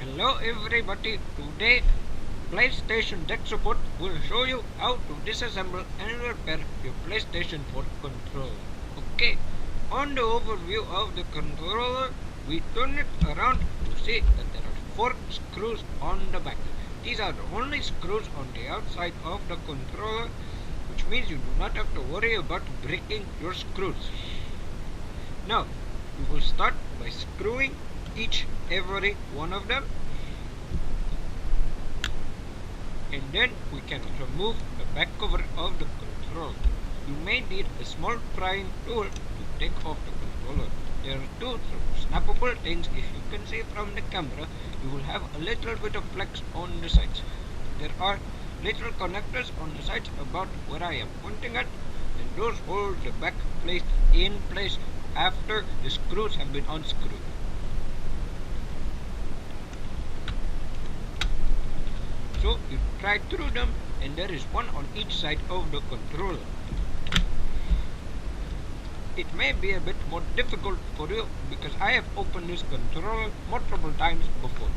Hello everybody, today PlayStation Tech Support will show you how to disassemble and repair your PlayStation 4 controller. Okay, on the overview of the controller, we turn it around to see that there are 4 screws on the back. These are the only screws on the outside of the controller, which means you do not have to worry about breaking your screws. Now, we will start by screwing every one of them, and then we can remove the back cover of the controller. You may need a small prying tool to take off the controller. There are two snappable things. If you can see from the camera, you will have a little bit of flex on the sides. There are little connectors on the sides about where I am pointing at, and those hold the back plate in place after the screws have been unscrewed. So you try through them, and there is one on each side of the controller. It may be a bit more difficult for you because I have opened this controller multiple times before,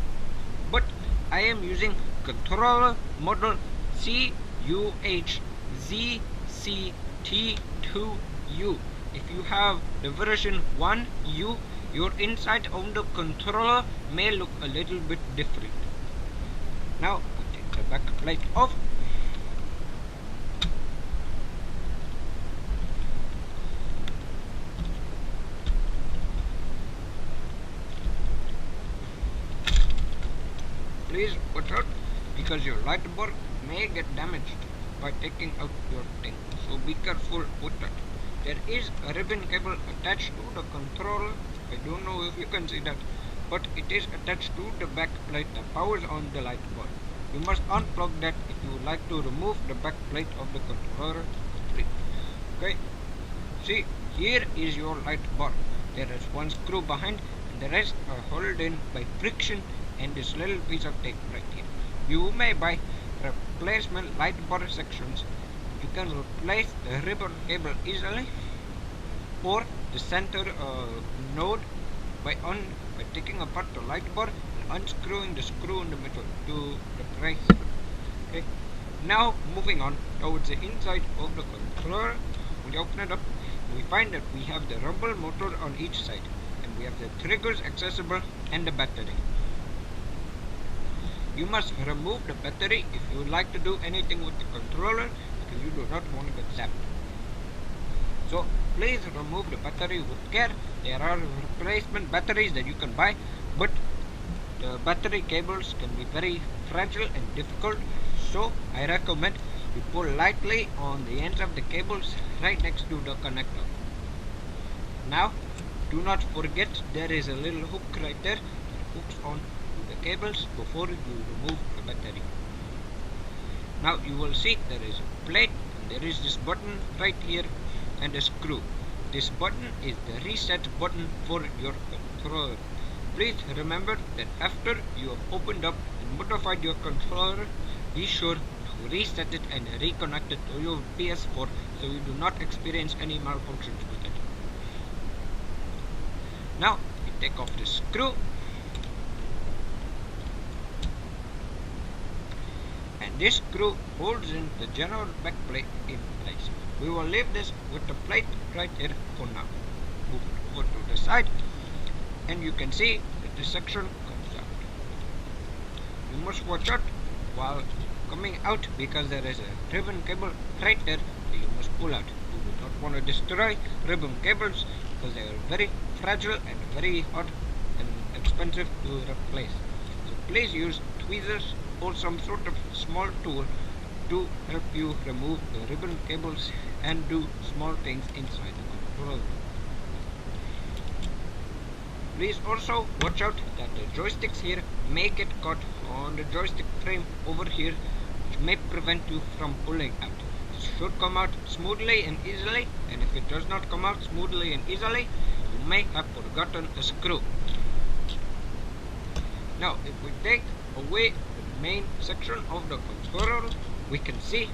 but I am using controller model CUHZCT2U. If you have the version 1U, your inside of the controller may look a little bit different. Now we take the back plate off. Please watch out because your light bar may get damaged by taking out your thing, so be careful with that. There is a ribbon cable attached to the controller. I don't know if you can see that, but it is attached to the back plate that powers on the light bar. You must unplug that if you would like to remove the back plate of the controller completely. Okay, see, here is your light bar. There is one screw behind, and the rest are held in by friction and this little piece of tape right here. You may buy replacement light bar sections. You can replace the ribbon cable easily, or the center node by taking apart the light bar and unscrewing the screw in the middle to replace it. Okay. Now moving on towards the inside of the controller, we open it up. We find that we have the rumble motor on each side, and we have the triggers accessible and the battery. You must remove the battery if you would like to do anything with the controller, because you do not want to get zapped. So please remove the battery with care. There are replacement batteries that you can buy, but the battery cables can be very fragile and difficult, so I recommend you pull lightly on the ends of the cables right next to the connector. Now do not forget there is a little hook right there that hooks on the cables before you remove the battery. Now you will see there is a plate, and there is this button right here and a screw. This button is the reset button for your controller. Please remember that after you have opened up and modified your controller, be sure to reset it and reconnect it to your PS4 so you do not experience any malfunctions with it. Now you take off the screw, and this screw holds in the general back plate in place. We will leave this with the plate right here for now. Move it over to the side, and you can see that the section comes out. You must watch out while coming out because there is a ribbon cable right there that you must pull out. You do not want to destroy ribbon cables because they are very fragile and very hard and expensive to replace. So please use tweezers or some sort of small tool to help you remove the ribbon cables and do small things inside the controller. Please also watch out that the joysticks here may get caught on the joystick frame over here, which may prevent you from pulling out. It should come out smoothly and easily, and if it does not come out smoothly and easily, you may have forgotten a screw. Now if we take away the main section of the controller, we can see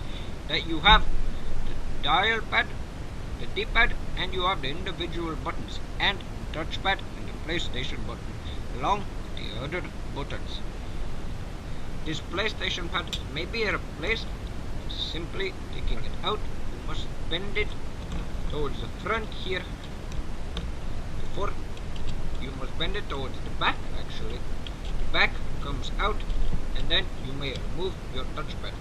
that you have the dial pad, the D-pad, and you have the individual buttons and the touchpad and the PlayStation button along with the other buttons. This PlayStation pad may be replaced simply taking it out. You must bend it towards the front here. Before you must bend it towards the back actually. The back comes out and then you may remove your touchpad.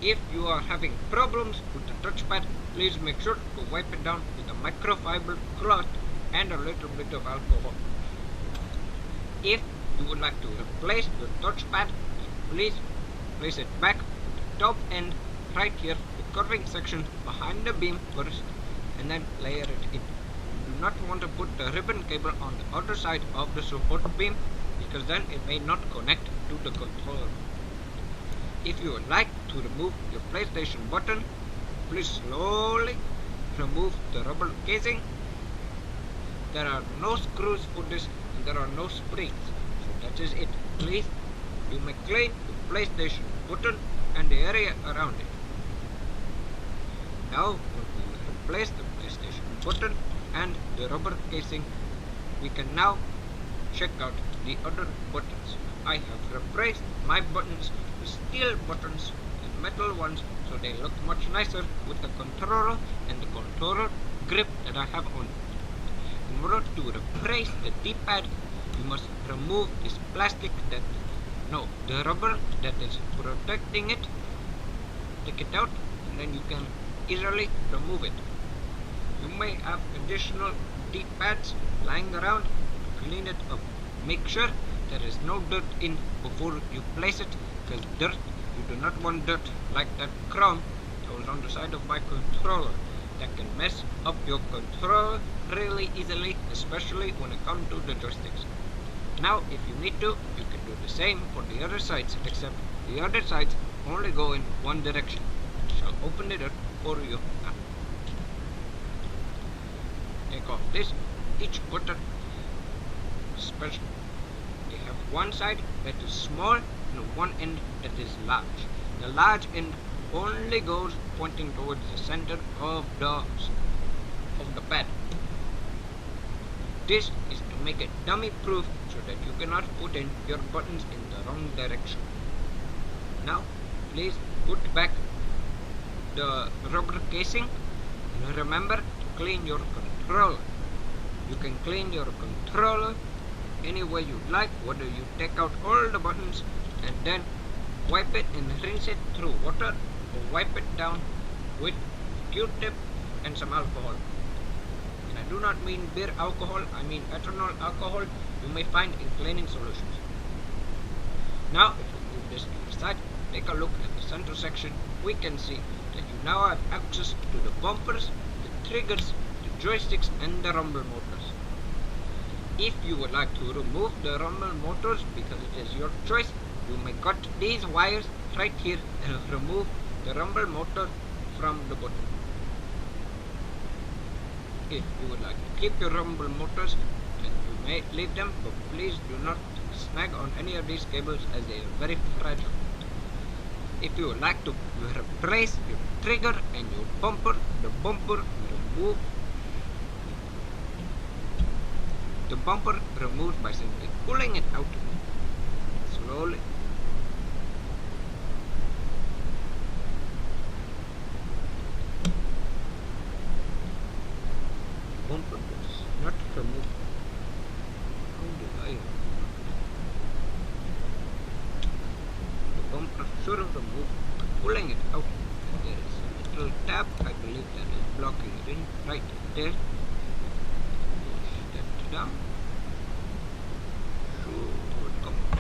If you are having problems with the touchpad, please make sure to wipe it down with a microfiber cloth and a little bit of alcohol. If you would like to replace your touchpad, please place it back to the top end right here, the curving section behind the beam first, and then layer it in. You do not want to put the ribbon cable on the other side of the support beam because then it may not connect to the controller. If you would like to remove your PlayStation button, please slowly remove the rubber casing. There are no screws for this and there are no springs, so that is it. Please, you may clean the PlayStation button and the area around it. Now, when we replace the PlayStation button and the rubber casing, we can now check out the other buttons. I have replaced my buttons with steel buttons and metal ones so they look much nicer with the controller and the controller grip that I have on. In order to replace the D-pad, you must remove this plastic the rubber that is protecting it. Take it out and then you can easily remove it. You may have additional D-pads lying around. Clean it up. Make sure there is no dirt in before you place it, because you do not want dirt like that chrome that was on the side of my controller. That can mess up your controller really easily, especially when it comes to the joysticks. Now, if you need to, you can do the same for the other sides, except the other sides only go in one direction. I shall open it up for you now. Take off this. Each button is special. They have one side that is small and one end that is large. The large end only goes pointing towards the center of the pad. This is to make it dummy proof so that you cannot put in your buttons in the wrong direction. Now, please put back the rubber casing and remember to clean your controller. You can clean your controller any way you like, whether you take out all the buttons and then wipe it and rinse it through water, or wipe it down with Q-tip and some alcohol. And I do not mean beer alcohol, I mean ethanol alcohol you may find in cleaning solutions. Now, if we move this to the side, take a look at the center section, we can see that you now have access to the bumpers, the triggers, the joysticks and the rumble motors. If you would like to remove the rumble motors because it is your choice, you may cut these wires right here and remove the rumble motor from the button. If you would like to keep your rumble motors, then you may leave them, but please do not snag on any of these cables as they are very fragile. If you would like to replace your trigger and your bumper, the bumper removed by simply pulling it out slowly. The bumper was not removed. How did I? The bumper should have removed by pulling it out. There is a little tab, I believe, that is blocking it in right there. Push that down. Should come out.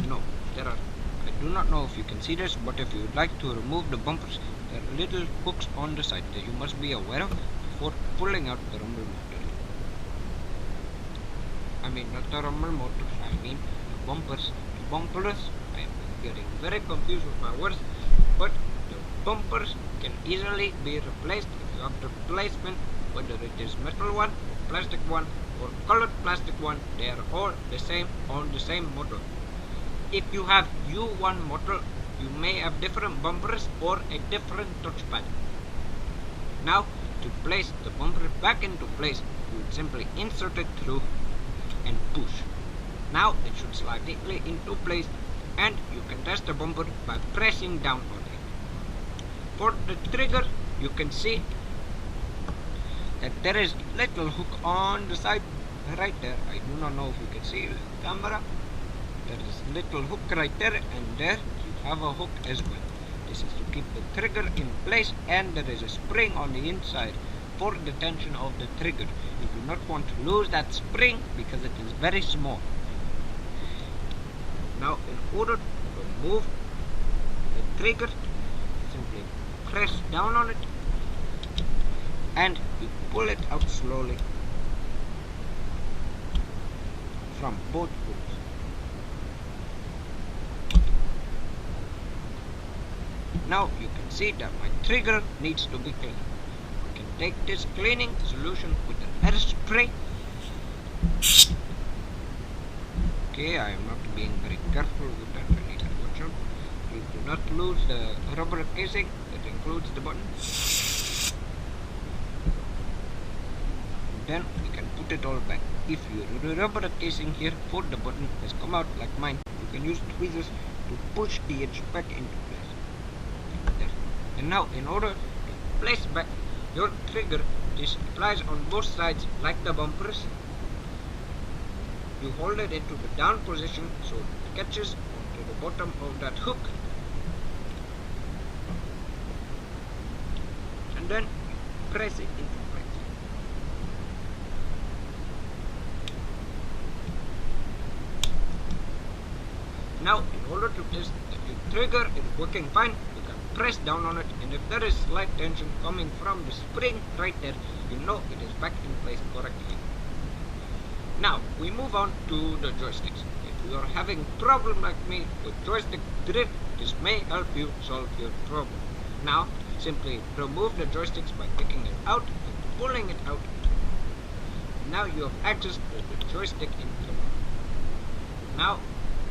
No, there are. I do not know if you can see this, but if you would like to remove the bumpers, there are little hooks on the side that you must be aware of before pulling out the rumble motor. I mean, not the rumble motor, I mean the bumpers. The bumpers, I am getting very confused with my words, but the bumpers can easily be replaced if you have the replacement, whether it is metal one, plastic one, or colored plastic one. They are all the same on the same motor. If you have U1 motor, you may have different bumpers or a different touchpad. Now, to place the bumper back into place, you would simply insert it through and push. Now it should slide neatly into place, and you can test the bumper by pressing down on it. For the trigger, you can see that there is little hook on the side right there. I do not know if you can see the camera. There is little hook right there, and there you have a hook as well. This is to keep the trigger in place, and there is a spring on the inside for the tension of the trigger. You do not want to lose that spring because it is very small. Now, in order to move the trigger, simply press down on it and you pull it out slowly from both hooks. Now you can see that my trigger needs to be cleaned. You can take this cleaning solution with an hairspray. Okay, I am not being very careful with that. I need to watch out. You do not lose the rubber casing that includes the button. Then we can put it all back. If your rubber casing here for the button has come out like mine, you can use tweezers to push the edge back into place. There. And now, in order to place back your trigger, this applies on both sides like the bumpers. You hold it into the down position so it catches onto the bottom of that hook, and then press it into place. Now, in order to test that your trigger is working fine, you can press down on it, and if there is slight tension coming from the spring right there, you know it is back in place correctly. Now, we move on to the joysticks. If you are having problem like me with joystick drift, this may help you solve your problem. Now, simply remove the joysticks by taking it out and pulling it out. Now you have access to the joystick in control. Now,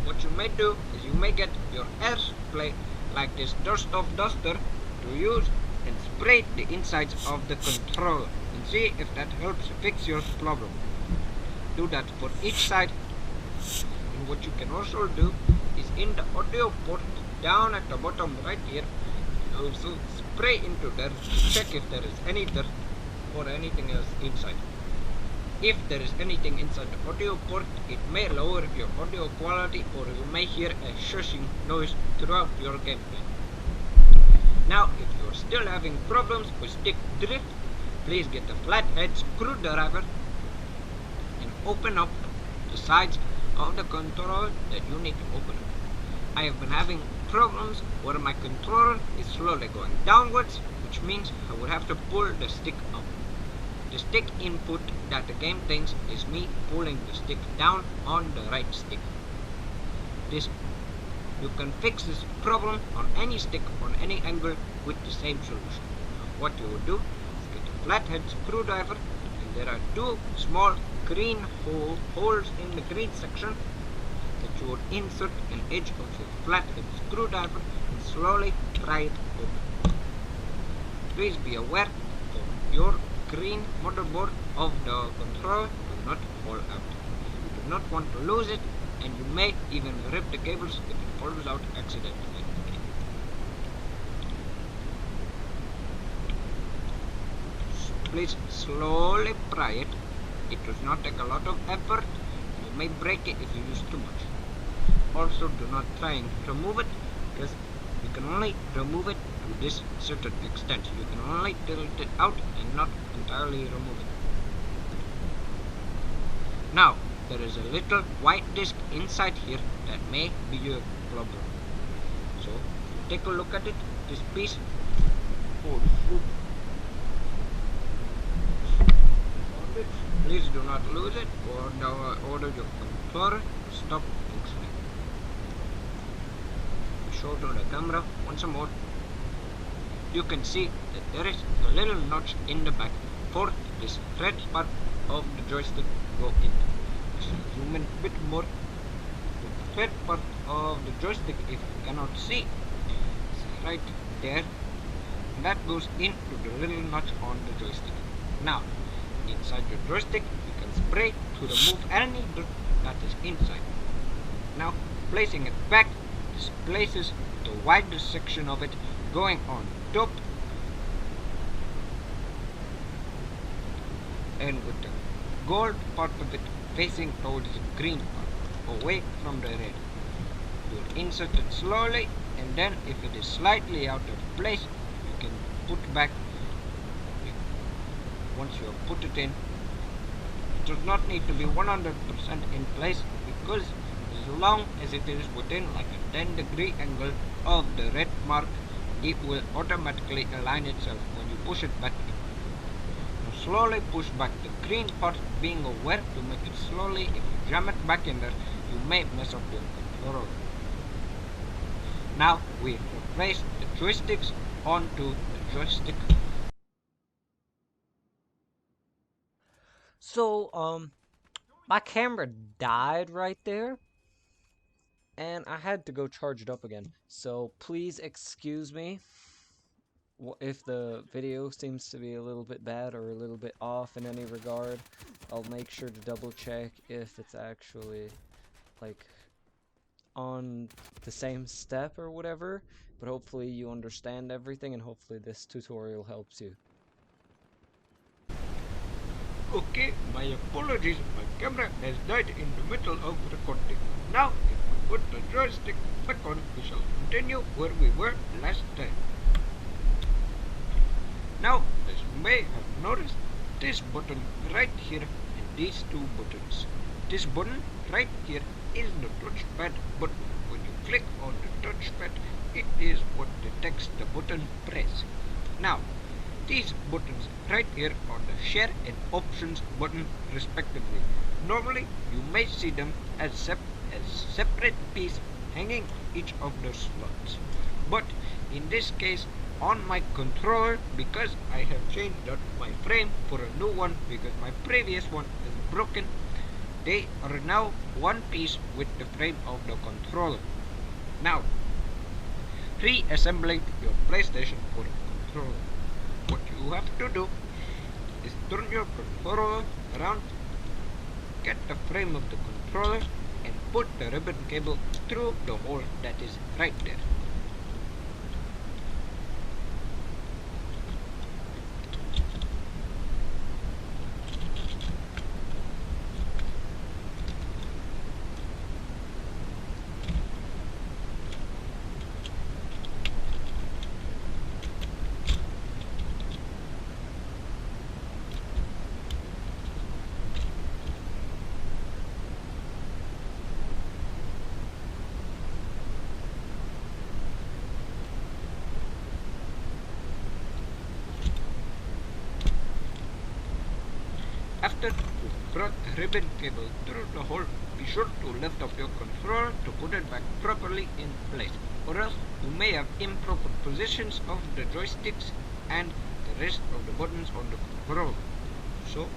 what you may do is you may get your air spray like this dust off duster to use and spray the insides of the controller and see if that helps fix your problem. Do that for each side. And what you can also do is in the audio port down at the bottom right here, you also spray into there to check if there is any dirt or anything else inside. If there is anything inside the audio port, it may lower your audio quality, or you may hear a shushing noise throughout your gameplay. Now, if you are still having problems with stick drift, please get a flathead screwdriver and open up the sides of the controller that you need to open up. I have been having problems where my controller is slowly going downwards, which means I would have to pull the stick up. The stick input that the game thinks is me pulling the stick down on the right stick. You can fix this problem on any stick on any angle with the same solution. What you would do is get a flathead screwdriver, and there are two small green holes in the green section that you would insert an edge of your flathead screwdriver and slowly pry it open. Please be aware of your green motherboard of the controller do not fall out. You do not want to lose it, and you may even rip the cables if it falls out accidentally. Please slowly pry it. It does not take a lot of effort. You may break it if you use too much. Also, do not try and remove it, because you can only remove it to this certain extent. You can only tilt it out and not entirely remove it. Now, there is a little white disc inside here that may be your problem. So, take a look at it. This piece holds. Please do not lose it, or order your controller to stop functioning. Show to the camera once more. You can see that there is a little notch in the back for this red part of the joystick to go in. Zoom in a bit more. The red part of the joystick, if you cannot see, is right there. and that goes into the little notch on the joystick. Now, inside your joystick, you can spray to remove any dirt that is inside. Now, placing it back displaces the wider section of it going on top, and with the gold part of it facing towards the green part, away from the red. You insert it slowly, and then if it is slightly out of place, you can put back. Once you have put it in, it does not need to be 100% in place, because as long as it is within like a 10-degree angle of the red mark, it will automatically align itself when you push it back in. Now slowly push back the green part, being aware to make it slowly. If you jam it back in there, you may mess up your controller. Now we replace the joysticks onto the joystick. So, my camera died right there, and I had to go charge it up again. So please excuse me if the video seems to be a little bit bad or a little bit off in any regard. I'll make sure to double check if it's actually like on the same step or whatever, but hopefully you understand everything, and hopefully this tutorial helps you. Okay, my apologies, my camera has died in the middle of recording. Now, if we put the joystick back on, we shall continue where we were last time. Now, as you may have noticed, this button right here and these two buttons. This button right here is the touchpad button. When you click on the touchpad, it is what detects the button press. Now, these buttons right here are the share and options button respectively. Normally you may see them as separate pieces hanging each of the slots. But in this case, on my controller, because I have changed out my frame for a new one because my previous one is broken, they are now one piece with the frame of the controller. Now, reassembling your PlayStation 4 controller. What you have to do is turn your controller around, get the frame of the controller, and put the ribbon cable through the hole that is right there. After you brought the ribbon cable through the hole, be sure to lift up your controller to put it back properly in place, or else you may have improper positions of the joysticks and the rest of the buttons on the controller. So,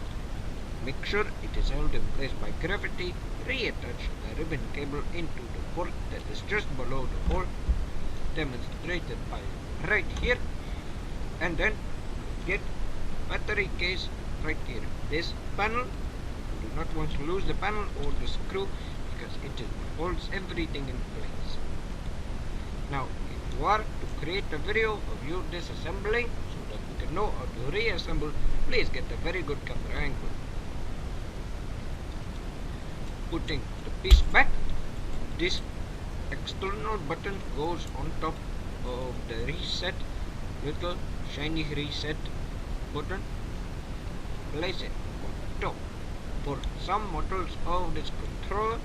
make sure it is held in place by gravity. Reattach the ribbon cable into the port that is just below the hole, demonstrated by right here, and then get battery case right here. This panel, you do not want to lose the panel or the screw because it holds everything in place. Now, if you are to create a video of you disassembling so that you can know how to reassemble, please get a very good camera angle. Putting the piece back, this external button goes on top of the reset, little shiny reset button. Place it on top. For some models of this controller,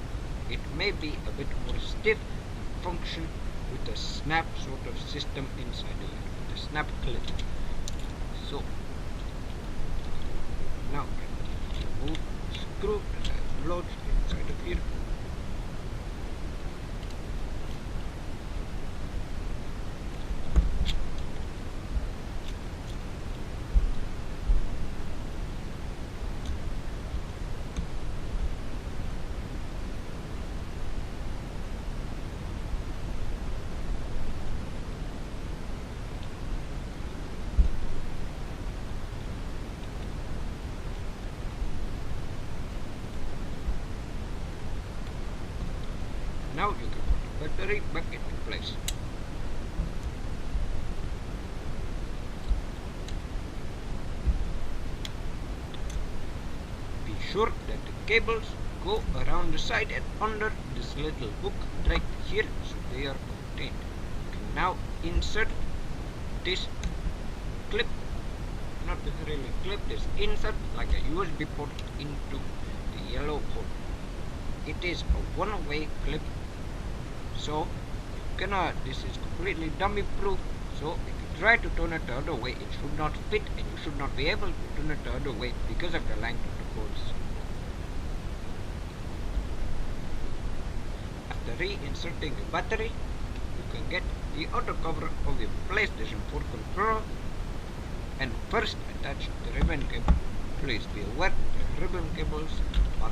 it may be a bit more stiff and function with a snap sort of system inside of it, with a snap clip. So, now remove the screw that I lodged inside of here. battery back into place. Be sure that the cables go around the side and under this little hook right here, so they are contained. You can now insert this clip, not really clip, this insert like a USB port into the yellow hole. It is a one-way clip, so you cannot, this is completely dummy proof, so if you try to turn it the other way, it should not fit and you should not be able to turn it the other way because of the length of the holes. After reinserting the battery, you can get the outer cover of your PlayStation 4 controller and first attach the ribbon cable. Please be aware that ribbon cables are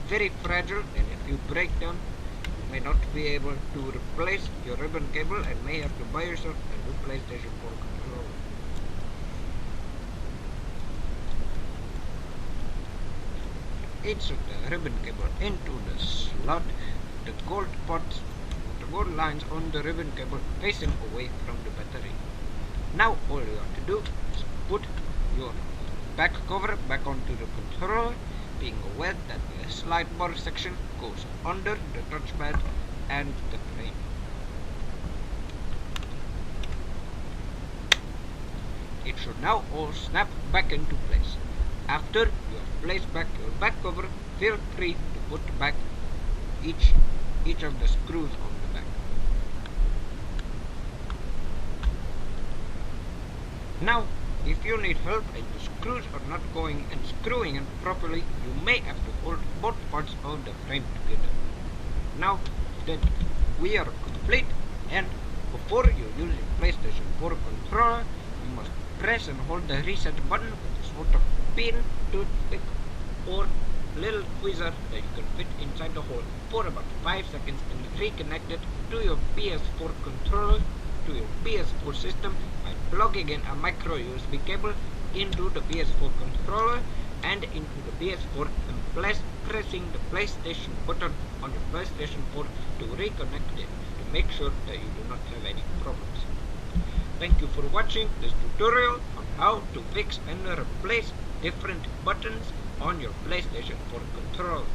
very fragile, and if you break them, you may not be able to replace your ribbon cable and may have to buy yourself a new PlayStation 4 controller. Insert the ribbon cable into the slot. The gold parts, the gold lines on the ribbon cable facing away from the battery. Now all you have to do is put your back cover back onto the controller, being aware that the slide bar section goes under the touchpad and the frame. It should now all snap back into place. After you have placed back your back cover, feel free to put back each of the screws on the back. Now, if you need help and the screws are not going and screwing in properly, you may have to hold both parts of the frame together. Now that we are complete, and before you use your PlayStation 4 controller, you must press and hold the reset button with a sort of pin, toothpick, or little tweezer that you can fit inside the hole for about 5 seconds and reconnect it to your PS4 controller, to your PS4 system by plugging in a micro USB cable into the PS4 controller and into the PS4 and pressing the PlayStation button on your PlayStation 4 to reconnect it to make sure that you do not have any problems. Thank you for watching this tutorial on how to fix and replace different buttons on your PlayStation 4 controller.